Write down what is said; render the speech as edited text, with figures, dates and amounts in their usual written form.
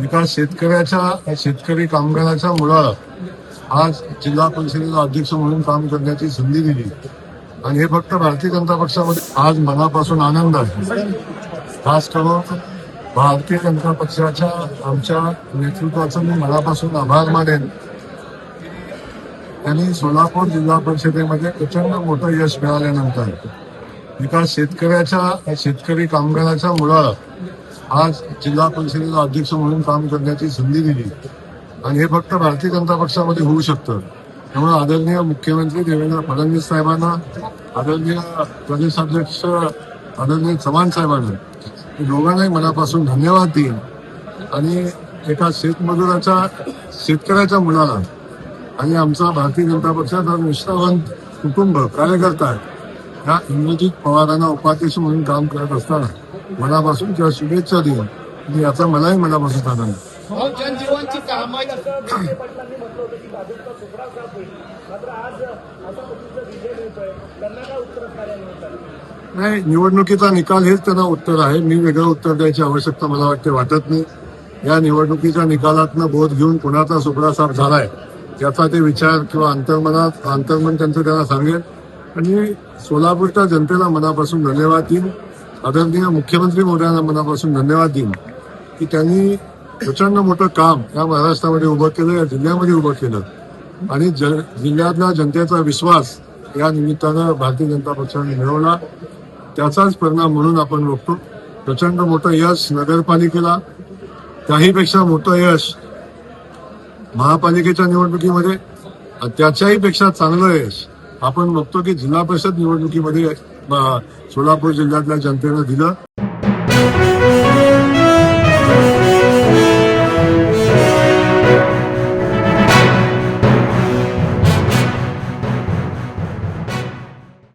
एका शेतकरी कामगाराच्या मुलाला आज जिल्हा परिषदेचा अध्यक्ष म्हणून काम करण्याची संधी दिली आणि हे फक्त भारतीय जनता पक्षामध्ये आज मनापासून आनंद आहे. खास करून भारतीय जनता पक्षाच्या आमच्या नेतृत्वाचं मी मनापासून आभार मानेन. त्यांनी सोलापूर जिल्हा परिषदेमध्ये प्रचंड मोठं यश मिळाल्यानंतर एका शेतकरी कामगाराच्या मुलाला आज जिल्हा परिषदेचा अध्यक्ष म्हणून काम करण्याची संधी दिली आणि हे फक्त भारतीय जनता पक्षामध्ये होऊ शकतं. त्यामुळे आदरणीय मुख्यमंत्री देवेंद्र फडणवीस साहेबांना, आदरणीय प्रदेशाध्यक्ष आदरणीय चव्हाण साहेबांना दोघांनाही मनापासून धन्यवाद देईन. आणि एका शेतकऱ्याच्या मुलाला आणि आमचा भारतीय जनता पक्षाचा निष्ठावंत कुटुंब कार्यकर्ता या इंद्रजित पवारांना उपाध्यक्ष म्हणून काम करत असताना मनापासून किंवा शुभेच्छा देईन. आणि याचा मलाही मनापासून आनंद. जनजीवनची कामं नाही, निवडणुकीचा निकाल हेच त्यांना उत्तर आहे. मी वेगळं उत्तर द्यायची आवश्यकता मला वाटत नाही. या निवडणुकीच्या निकालातनं बोध घेऊन कुणाचा सुपडा साफ झालाय याचा ते विचार किंवा अंतर्मन त्यांचं त्यांना सांगेल. आणि सोलापूरच्या जनतेला मनापासून धन्यवाद देईन. आदरणीय मुख्यमंत्री मोदयांना मनापासून धन्यवाद देईन की त्यांनी प्रचंड मोठं काम या महाराष्ट्रामध्ये उभं केलं, या जिल्ह्यामध्ये उभं केलं आणि जिल्ह्यातल्या जनतेचा विश्वास या निमित्तानं भारतीय जनता पक्षाने मिळवला. त्याचाच परिणाम म्हणून आपण बघतो प्रचंड मोठं यश नगरपालिकेला, त्याहीपेक्षा मोठं यश महापालिकेच्या निवडणुकीमध्ये, त्याच्याही पेक्षा चांगलं यश आपण बघतो की जिल्हा परिषद निवडणुकीमध्ये सोलापूर जिल्ह्यातल्या जनतेनं दिलं.